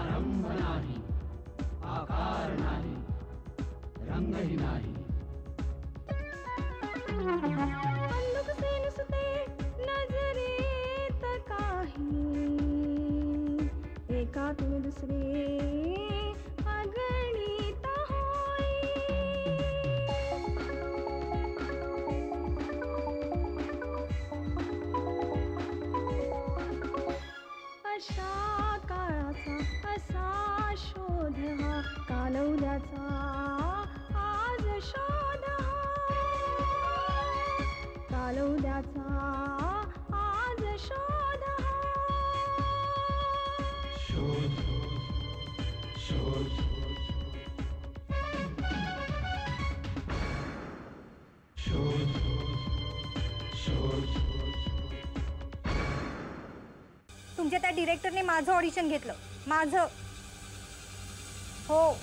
आरंभ नाही, आकार नाही, रंगही नाही. नुकसे नुसते नजरेत काही, एकातून दुसरे अगणित होई. अशा काळाचा असा शोध हा, कालौद्याचा आज शोध हा, कालौद्याचा आज शोध हा. शोध शोध शोध शोध. तुमच्या त्या डिरेक्टरने माझं ऑडिशन घेतलं. माझं. हो,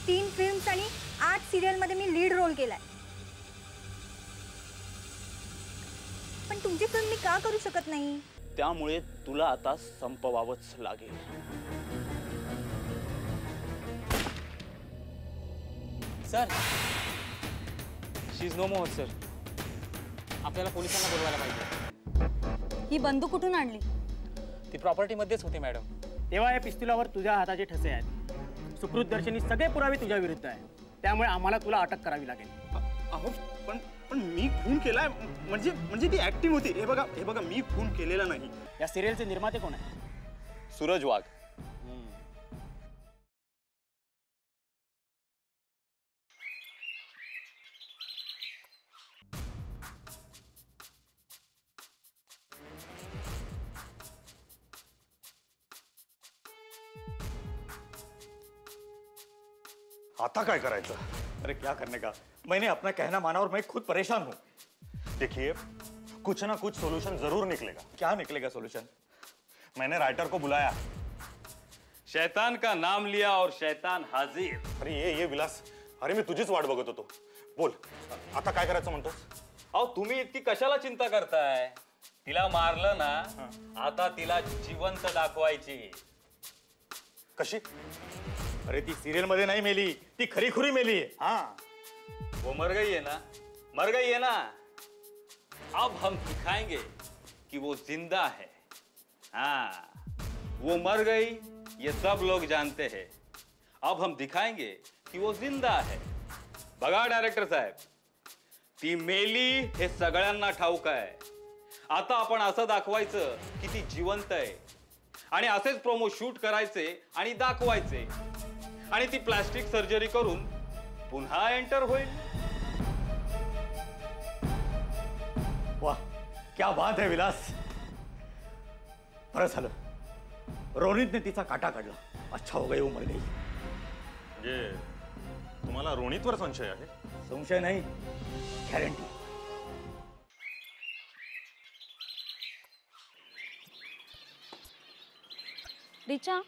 3 फिल्म्स आणि 8 सिरियलमध्ये मी लीड रोल केलाय. पण तुमची फिल्म मी का करू शकत नाही? त्यामुळे तुला आता संपवावंच लागेल. Sir, she is no more sir. आपल्याला पोलिसांना बोलवायला पाहिजे. ही बंदूक कुठून आणली? ती प्रॉपर्टीमध्येच होती मॅडम. तेव्हा या पिस्तुलावर तुझ्या हाताचे ठसे आहेत. सुकृतदर्शनी सगळे पुरावे तुझ्या विरुद्ध आहे. त्यामुळे आम्हाला तुला अटक करावी लागेल. अहो पण मी खून केलाय म्हणजे ती ऍक्टिंग होती. हे बघा मी खून केलेला नाही. या सिरियलचे निर्माते कोण आहे? सूरज वाघ. आता काय करायचं? अरे क्या करने का, मैंने अपना कहना माना और मैं खुद परेशान हूं. देखिए, कुछ ना कुछ सॉल्यूशन जरूर निकलेगा. क्या निकलेगा सॉल्यूशन? मैंने राइटर को बुलाया. शैतान का नाम लिया और शैतान हाजिर. अरे ये विलास, अरे मी तुझीच वाट बघत होतो. बोल, आता काय करायचं म्हणतोस? अहो तुम्ही इतकी कशाला चिंता करताय? तिला मारलं ना, आता तिला जिवंत दाखवायची. कशी? अरे ती सीरियल मध्ये नहीं मेली, ती खरी-खुरी मेली है. हाँ, वो मर गई है ना, मर गई है ना. अब हम दिखाएंगे कि वो जिंदा है. हाँ, वो मर गई ये सब लोग जानते हैं. अब हम दिखाएंगे कि वो जिंदा है. बघा डायरेक्टर साहेब, ती मेली हे सगळ्यांना ठाऊक आहे. आता आपण असं दाखवायचं की ती जिवंत आहे आणि असेच प्रोमो शूट करायचे आणि दाखवायचे आणि ती प्लास्टिक सर्जरी करून पुन्हा एंटर होईल. वाह, क्या बात है विलास. बरं झालं, रोनितने तिचा काटा काढला. अच्छा हो गई, वो मर गई. म्हणजे तुम्हाला रोनितवर संशय आहे? संशय नाही, गॅरंटी. रिचा,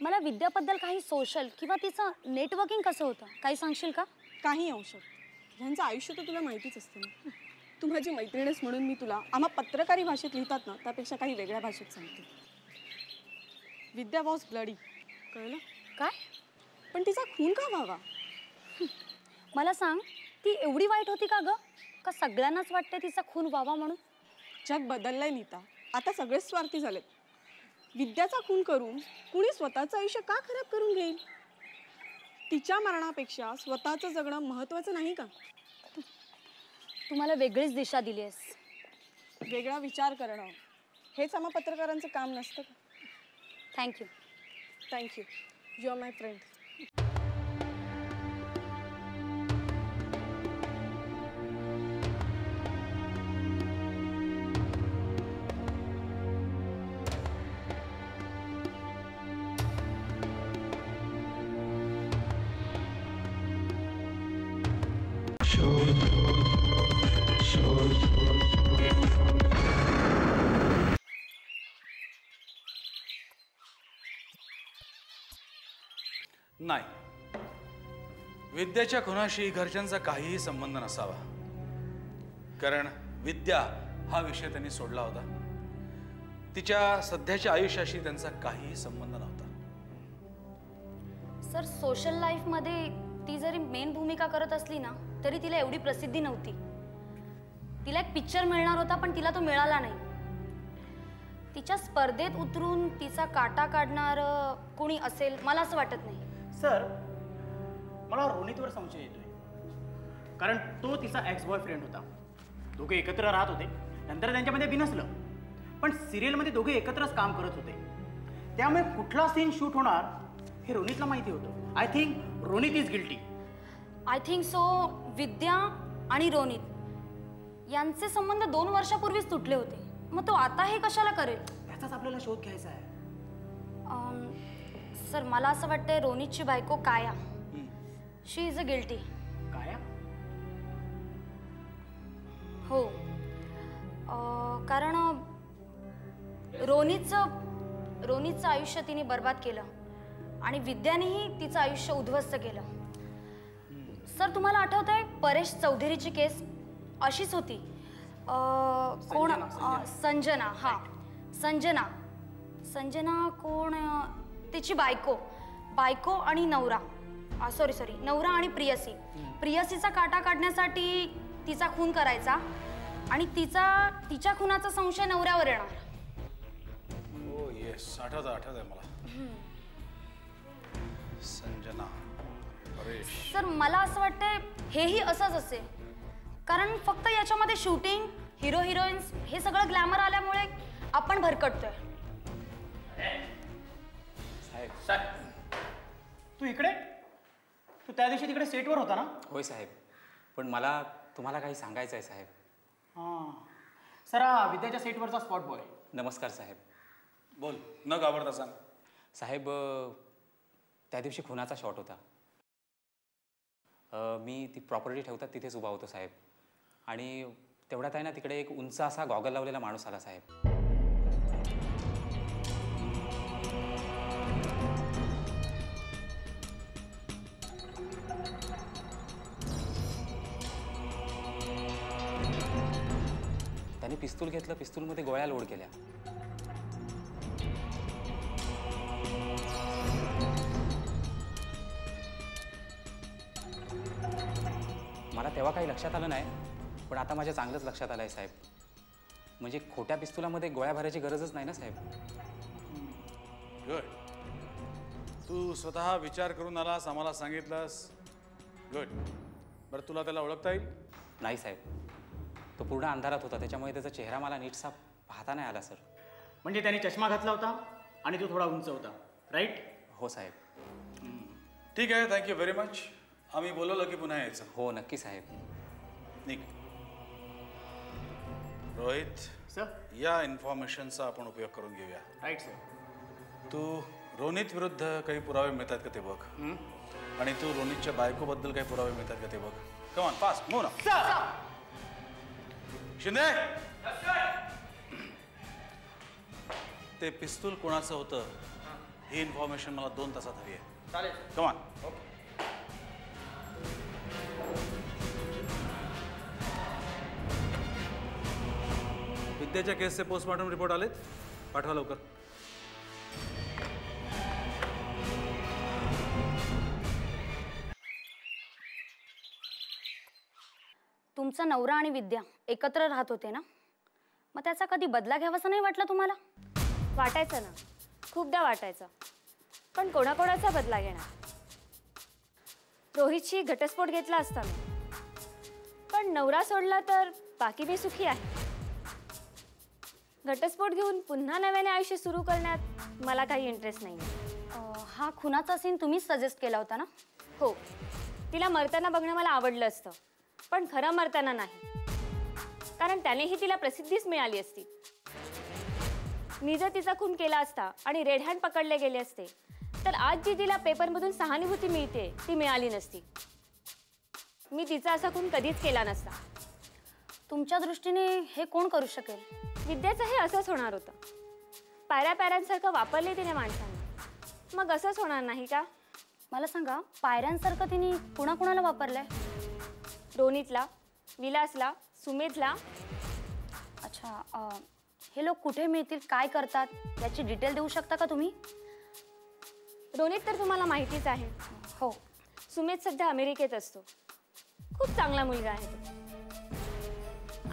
मला विद्याबद्दल काही सोशल किंवा तिचं नेटवर्किंग कसं होतं काही सांगशील का? काही अंश. ह्यांचं आयुष्य तर तुला माहितीच असतं ना. तू माझी मैत्रीणच म्हणून मी तुला आम्हा पत्रकारी भाषेत लिहितात ना त्यापेक्षा काही वेगळ्या भाषेत सांगते. विद्या वॉज ब्लडी. कळलं काय? पण तिचा खून का व्हावा? मला सांग, ती एवढी वाईट होती का ग? का सगळ्यांनाच वाटते तिचा खून व्हावा म्हणून? जग बदललंय नीता. आता सगळेच स्वार्थी झालेत. विद्याचा खून करून कुणी स्वतःचं आयुष्य का खराब करून घेईल? तिच्या मरणापेक्षा स्वतःचं जगणं महत्त्वाचं नाही का? तुम्हाला वेगळीच दिशा दिली आहेस. वेगळा विचार करणं हेच आम्हा पत्रकारांचं काम नसतं का? Thank you. Thank you. You are my friend. नाही, विद्याच्या खुनाशी घरच्यांचा काहीही संबंध नसावा. कारण विद्या हा विषय त्यांनी सोडला होता. तिच्या सध्याच्या आयुष्याशी त्यांचा काहीही संबंध नव्हता. सर सोशल लाईफमध्ये ती जरी मेन भूमिका करत असली ना तरी तिला एवढी प्रसिद्धी नव्हती. तिला एक पिक्चर मिळणार होता पण तिला तो मिळाला नाही. तिच्या स्पर्धेत उतरून तिचा काटा काढणार कोणी असेल मला असं वाटत नाही. सर मला रोनितवर संशय येतोय, कारण तो तिचा एक्स बॉयफ्रेंड होता. दोघे एकत्र राहत होते, नंतर त्यांच्यामध्ये बिनसलं, पण सिरियलमध्ये दोघे एकत्रच काम करत होते. त्यामुळे कुठला सीन शूट होणार हे रोनितला माहिती होतं. I think Ronit is guilty. I think so. Vidya आणि रोनित यांचे संबंध 2 वर्षापूर्वीच तुटले होते. मग तो आता हे कशाला करेल? त्याचाच आपल्याला शोध घ्यायचा आहे. सर मला असं वाटतंय रोनितची बायको काया, शी इज अ गिल्टी. काया? हो, कारण रोनितचं आयुष्य तिने बर्बाद केलं आणि विद्यानेही तिचं आयुष्य उद्ध्वस्त केलं. सर तुम्हाला आठवतंय परेश चौधरीची केस अशीच होती. कोण? संजना. हा, संजना कोण? तिची बायको आणि नवरा. सॉरी नवरा आणि प्रियसीचा काटा काढण्यासाठी तिचा खून करायचा आणि तिच्या खुनाचा संशय नवऱ्यावर येणार. हो येस, आठवतंय मला. संजना, परेश. सर मला असं वाटतंय हेही असंच असेल, कारण फक्त याच्यामध्ये शूटिंग, हिरो हिरोईन्स हे सगळं ग्लॅमर आल्यामुळे आपण भरकटतोय. साहेब तू इकडे? तू त्या दिवशी तिकडे सेटवर होता ना? होय साहेब, पण मला तुम्हाला काही सांगायचं आहे साहेब. हां सर, हा विद्याच्या सेटवरचा स्पॉट बॉय. नमस्कार साहेब. बोल, न घाबरता सांग. साहेब त्या दिवशी खुनाचा शॉट होता. मी ती प्रॉपर्टी ठेवतात तिथेच उभा होतो साहेब, आणि तेवढ्यात आहे ना तिकडे एक उंच असा गॉगल लावलेला माणूस आला साहेब. त्याने पिस्तूल घेतलं, पिस्तूलमध्ये गोळ्या लोड केल्या. मला तेव्हा काही लक्षात आलं नाही, पण आता माझ्या चांगलंच लक्षात आलं आहे साहेब. म्हणजे खोट्या पिस्तुलामध्ये गोळ्या भरायची गरजच नाही ना साहेब. गुड. तू स्वतः विचार करून आलास, आम्हाला सांगितलंस. गुड. बरं तुला त्याला ओळखता येईल? नाही साहेब, तो पूर्ण अंधारात होता, त्याच्यामुळे त्याचा चेहरा मला नीटसा पाहता नाही आला सर. म्हणजे त्याने चष्मा घातला होता आणि तो थोडा उंच होता, राईट? हो साहेब. ठीक आहे, थँक्यू व्हेरी मच. आम्ही बोलवलं की पुन्हा यायचं. हो नक्की साहेब. निक. रोहित सर, या इन्फॉर्मेशनचा आपण उपयोग करून घेऊया. Right sir. तू रोनित विरुद्ध काही पुरावे मिळतात का ते बघ, आणि तू रोनितच्या बायकोबद्दल काही पुरावे मिळतात का ते बघ. कम ऑन, फास्ट मूव ना. शिंदे, ते पिस्तूल कोणाचं होतं ही इन्फॉर्मेशन मला 2 तासात हवी आहे. चालेल. Come on. विद्याच्या केसचे पोस्टमॉर्टम रिपोर्ट आलेत, पाठवा लवकर. तुमचा नवरा आणि विद्या एकत्र राहत होते ना, मग त्याचा कधी बदला घ्यावासा नाही वाटला तुम्हाला? वाटायचं ना, खूपदा वाटायचं, पण कोणाकोणाचा बदला घेणार? रोहितशी घटस्फोट घेतला असता मी, पण नवरा सोडला तर बाकी मी सुखी आहे. घटस्फोट घेऊन पुन्हा नव्याने आयुष्य सुरू करण्यात मला काही इंटरेस्ट नाही. हा खुनाचा सीन तुम्हीच सजेस्ट केला होता ना? हो, तिला मरताना बघणं मला आवडलं असतं, पण खरं मरताना नाही, कारण त्यानेही तिला प्रसिद्धीच मिळाली असती. मी जर तिचा खून केला असता आणि रेड हँड पकडले गेले असते तर आज जी तिला पेपरमधून सहानुभूती मिळते ती मिळाली नसती. मी तिचा असा खून कधीच केला नसता. तुमच्या दृष्टीने हे कोण करू शकेल? विद्याचं हे असंच होणार होतं. पायऱ्यांसारखं वापरले तिने माणसांना, मग असंच होणार नाही का? मला सांगा, पायऱ्यांसारखं तिने कुणाकुणाला वापरलंय? रोनितला, विलासला, सुमेधला. अच्छा, हे लोक कुठे मिळतील, काय करतात याची डिटेल देऊ शकता का तुम्ही? रोनित तर तुम्हाला माहितीच आहे. हो. सुमित सध्या अमेरिकेत असतो. खूप चांगला मुलगा आहे तो.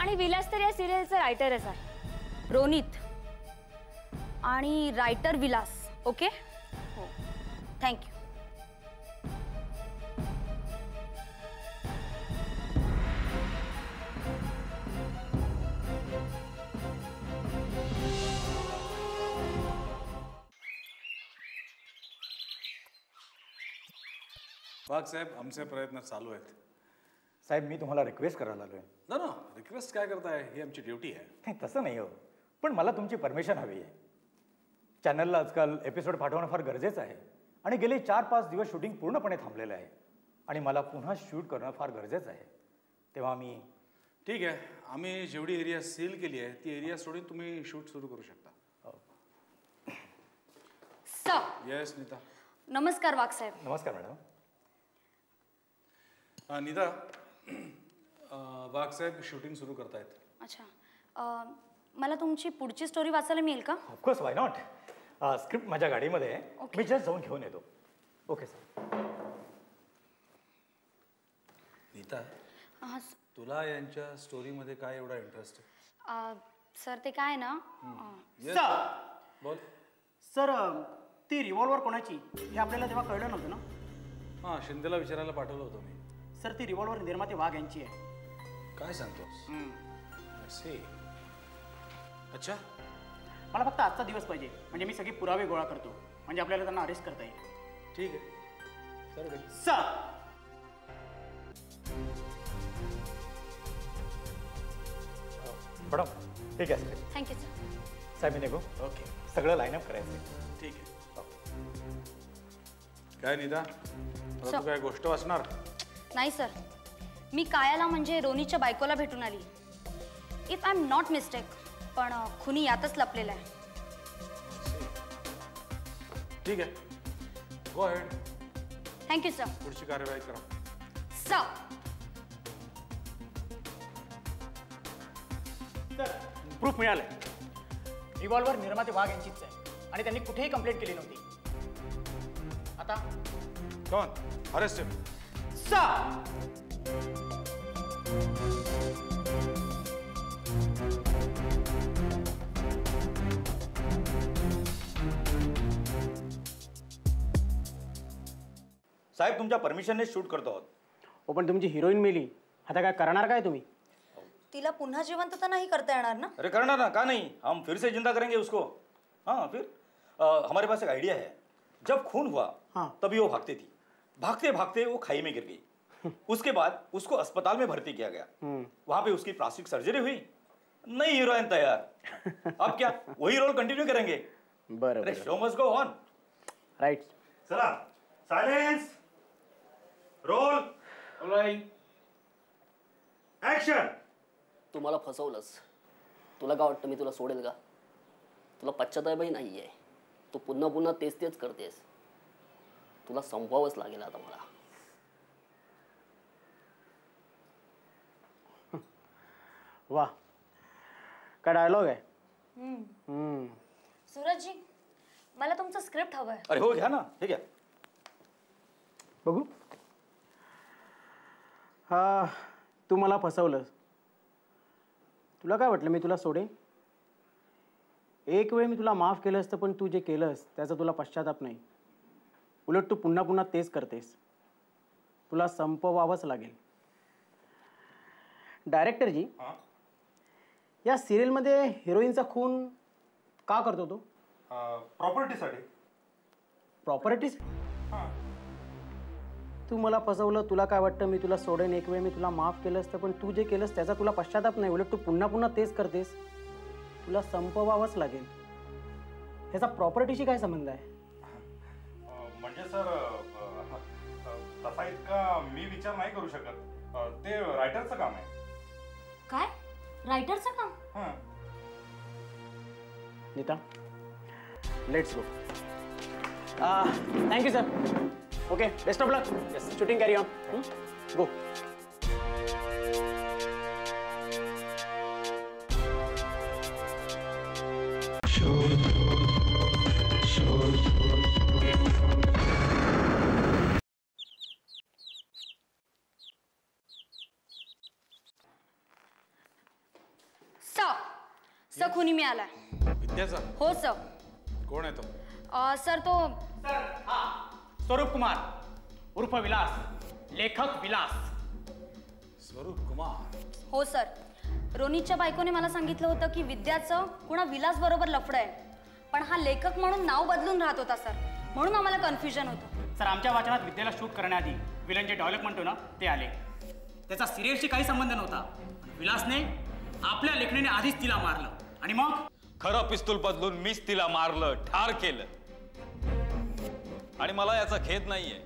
आणि विलास तर या सिरियलचा रायटरच आहे. रोनित आणि रायटर विलास. ओके. हो. थँक्यू. वाघ साहेब, आमचे प्रयत्न चालू आहेत. साहेब मी तुम्हाला रिक्वेस्ट करायला आलोय. ना ना, रिक्वेस्ट काय करताय, ही आमची ड्युटी आहे. नाही तसं नाही हो, पण मला तुमची परमिशन हवी आहे. चॅनलला आजकाल एपिसोड पाठवणं फार गरजेचं आहे आणि गेले 4-5 दिवस शूटिंग पूर्णपणे थांबलेलं आहे आणि मला पुन्हा शूट करणं फार गरजेचं आहे. तेव्हा मी ठीक आहे, आम्ही जेवढी एरिया सील केली आहे ती एरिया सोडून तुम्ही शूट सुरू करू शकता. सर. येस नीता. नमस्कार वाघ साहेब. नमस्कार मॅडम. नीता, वाघ साहेब शूटिंग सुरू करतायत. अच्छा. मला तुमची पुढची स्टोरी वाचायला मिळेल का? Of course, why not. स्क्रिप्ट माझ्या गाडीमध्ये आहे. मी जस्ट जाऊन घेऊन येतो. Okay sir. नीता, तुला यांच्या स्टोरीमध्ये काय एवढा इंटरेस्ट आहे? सर ते काय ना. सर. बोल. सर, ती रिव्हॉल्वर कोणाची हे आपल्याला तेव्हा कळलं नव्हतं ना. हां, शिंदेला विचारायला पाठवलं होतं मी. सर, ती रिव्हॉल्वर निर्माते वाघ यांची आहे. काय सांगतोस? अच्छा. मला फक्त आजचा दिवस पाहिजे, म्हणजे मी सगळे पुरावे गोळा करतो, म्हणजे आपल्याला त्यांना अरेस्ट करता येईल. ठीक आहे सर. मॅडम ठीक आहे सर. Thank you sir. साहेब मी निघू. ओके. सगळं लाईनअप करायचं आहे. ठीक आहे. काय नीता, तू काय गोष्ट वाचणार? नाही सर, मी कायाला म्हणजे रोनीच्या बायकोला भेटून आली. If I am not mistake, पण खुनी यातच लपलेला आहे. ठीक आहे, गो अहेड. Thank you sir. पुढची कार्यवाही करा. सर. प्रूफ मिळालंय. रिव्हॉल्वर निर्माते वाघ यांचीच आहे आणि त्यांनी कुठेही कंप्लेंट केली नव्हती. आता कोण अरेस्ट? साहेब तुमच्या परमिशनने शूट करतो आहोत. हो, पण तुमची हिरोईन मेली, आता काय करणार काय तुम्ही? तिला पुन्हा जिवंत तर नाही करता येणार ना? अरे करना ना, का नहीं, हम फिर से जिंदा करेंगे उसको. हाँ फिर हमारे पास एक आइडिया है. जब खून हुआ तभी वो भागती थी. भागते भागते वो खाई में गिर गई. उसके बाद उसको अस्पताल में भर्ती किया गया. वहां पे उसकी प्लास्टिक सर्जरी हुई. नई हीरोइन तैयार. अब क्या वही रोल कंटिन्यू करेंगे? बरोबर. Show must go on. Right. चला सायलेंस. रोल. ऍक्शन. तू मला फसवलंस. तुला काय वाटतं मी तुला सोडेल का? तुला पश्चातापही नाही आहे. तू पुन्हा पुन्हा तेच तेच करतेस. तुला संपवावंच लागेल आता मला. वाह, काय डायलॉग आहे. सूरजजी, मला तुमचं स्क्रिप्ट हवंय. अरे हो घ्या ना, हे घ्या. बघू. हा, तू मला फसवलंस. तुला काय वाटलं मी तुला सोडेन? एक वेळ मी तुला माफ केलं असतं, पण तू जे केलंस त्याचा तुला पश्चाताप नाही. उलट तू पुन्हा पुन्हा तेच करतेस. तुला संपवावंच लागेल. डायरेक्टरजी, या सिरियलमध्ये हिरोईनचा खून का करतो तो? प्रॉपर्टीसाठी. प्रॉपर्टीज? तू मला फसवलं. तुला काय वाटतं मी तुला सोडेन? एक वेळ मी तुला माफ केलं असतं, पण तू जे केलंस त्याचा तुला पश्चाताप नाही. उलट तू पुन्हा पुन्हा तेच करतेस. तुला संपवावंच लागेल. ह्याचा प्रॉपर्टीशी काय संबंध आहे? म्हणजे सर तसा इतका मी विचार नाही करू शकत. ते रायटरचं काम आहे. काय? रायटरचं काम? Nita, let's go. Thank you sir. Okay, best of luck. Shooting carry on. Go. शोध खुनी मिळालाय. विद्याचा? हो सर. कोण आहे तो? सर तो स्वरूप कुमार उर्फ विलास, लेखक विलास. स्वरूप कुमार? हो सर. रोनितच्या बायकोने मला सांगितलं होतं की विद्याचं कुणा विलास बरोबर लफडं आहे, पण हा लेखक म्हणून नाव बदलून राहत होता सर, म्हणून आम्हाला कन्फ्युजन होतं. सर, आमच्या वाचनात विद्याला शूट करण्याआधी विलन जे डेव्हलपमेंट होतं ना ते आले. त्याचा सिरियलशी काही संबंध नव्हता. विलासने आपल्या लेखणीने आधीच तिला मारलं आणि मग खरं पिस्तूल बदलून मीच तिला मारलं, ठार केलं. आणि मला याचा खेद नाहीये.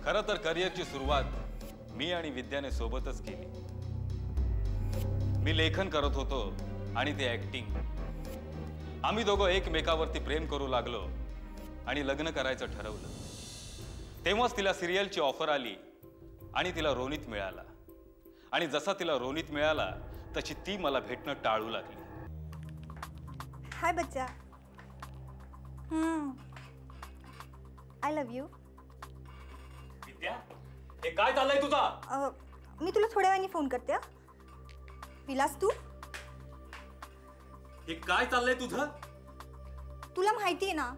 खरं तर करिअरची सुरुवात मी आणि विद्याने सोबतच केली. मी लेखन करत होतो आणि ते ऍक्टिंग. आम्ही दोघं एकमेकावरती प्रेम करू लागलो आणि लग्न करायचं ठरवलं. तेव्हाच तिला सिरियलची ऑफर आली आणि तिला रोनित मिळाला. आणि जसा तिला रोनित मिळाला तशी ती मला भेटणं टाळू लागली. हाय बच्चा. I love you. विद्या, हे काय चाललंय तुझा? मी तुला थोड्या वेळाने फोन करते. विलास, तू? हे काय चाललंय तुझं? तुला माहिती आहे ना,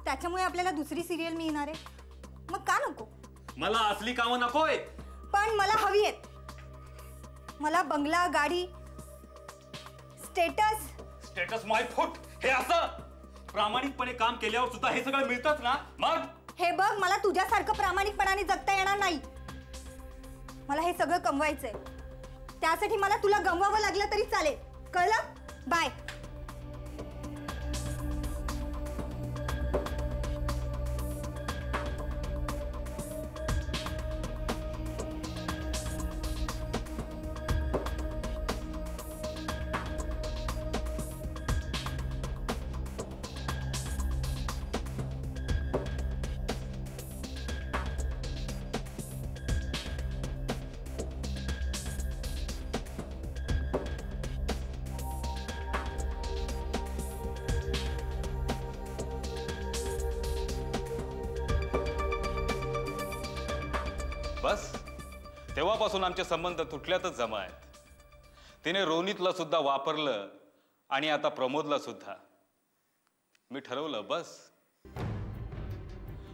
त्याच्यामुळे आपल्याला दुसरी सिरियल मिळणार आहे. मग का नको? मला असली कामं नकोय. पण मला हवी आहेत. मला बंगला, गाडी, स्टेटस. स्टेटस माय फूट. हे असं प्रामाणिकपणे काम केल्यावर सुद्धा हे सगळं मिळतच ना? मग हे बघ, मला तुझ्यासारखं प्रामाणिकपणाने जगता येणार नाही. मला हे सगळं कमवायचंय. त्यासाठी मला तुला गमवावं लागलं तरी चालेल, कळलं? बाय. बस तेव्हापासून आमचे संबंध तुटल्यातच जमा आहेत. तिने रोनितला सुद्धा वापरलं आणि आता प्रमोदला सुद्धा. मी ठरवलं, बस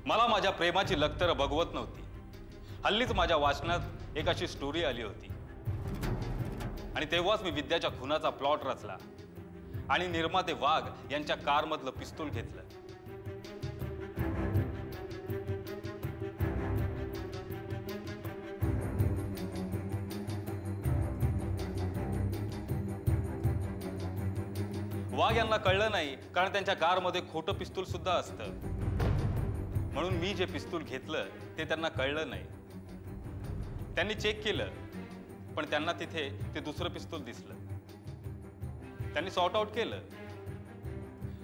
मला माझ्या प्रेमाची लखतरं बघवत नव्हती. हल्लीच माझ्या वाचनात एक अशी स्टोरी आली होती आणि तेव्हाच मी विद्याच्या खुनाचा प्लॉट रचला आणि निर्माते वाघ यांच्या कारमधलं पिस्तूल घेतलं. वाघ यांना कळलं नाही, कारण त्यांच्या कारमध्ये खोटं पिस्तूल सुद्धा असतं. म्हणून मी जे पिस्तूल घेतलं ते त्यांना कळलं नाही. त्यांनी चेक केलं, पण त्यांना तिथे ते दुसरं पिस्तूल दिसलं. त्यांनी सॉर्ट आउट केलं.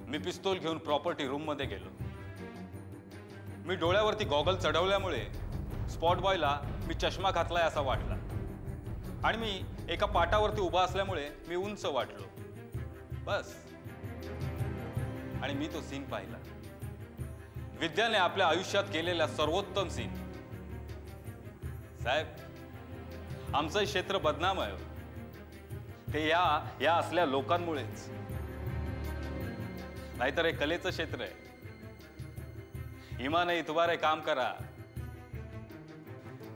मी पिस्तूल घेऊन प्रॉपर्टी रूम मध्ये गेलो. मी डोळ्यावरती गॉगल चढवल्यामुळे स्पॉट बॉयला मी चष्मा घातलाय असा वाटला आणि मी एका पाटावरती उभा असल्यामुळे मी उंच वाटलो. बस. आणि मी तो सीन पाहिला. विद्याने आपल्या आयुष्यात केलेला सर्वोत्तम सीन. साहेब, आमचं क्षेत्र बदनाम आहे. ते या असल्या लोकांमुळेच. नाहीतर हे कलेचं क्षेत्र आहे. इमाने इतबारे काम करा.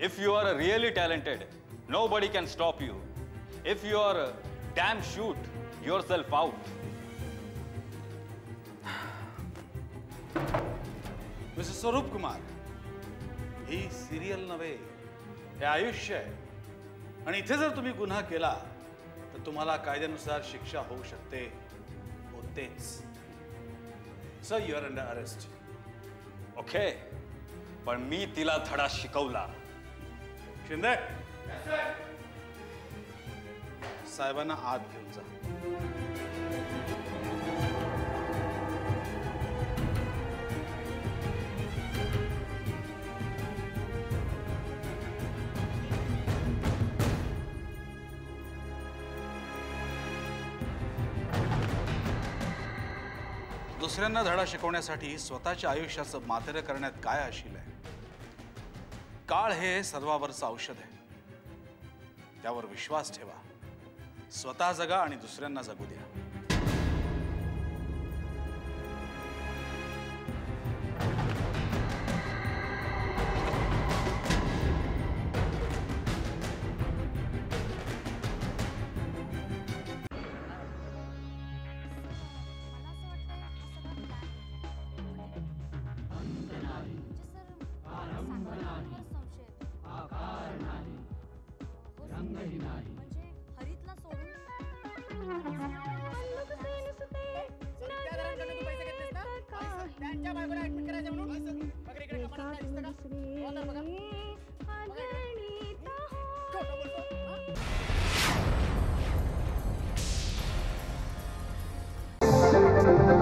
If you are really talented, nobody can stop you. If you are damn shoot yourself out. Mister स्वरूप कुमार, ही सिरियल नव्हे, हे आयुष्य आहे. आणि इथे जर तुम्ही गुन्हा केला तर तुम्हाला कायद्यानुसार शिक्षा होऊ शकते. होतेच. Sir, you are under arrest. Okay, पण मी तिला धडा शिकवला. शिंदे, साहेबांना आत घेऊन जा. दुसऱ्यांना धडा शिकवण्यासाठी स्वतःच्या आयुष्याचं मातेरं करण्यात काय आशील आहे? काळ हे सर्वावरचं औषध आहे. त्यावर विश्वास ठेवा. स्वतः जगा आणि दुसऱ्यांना जगू द्या. दुसरे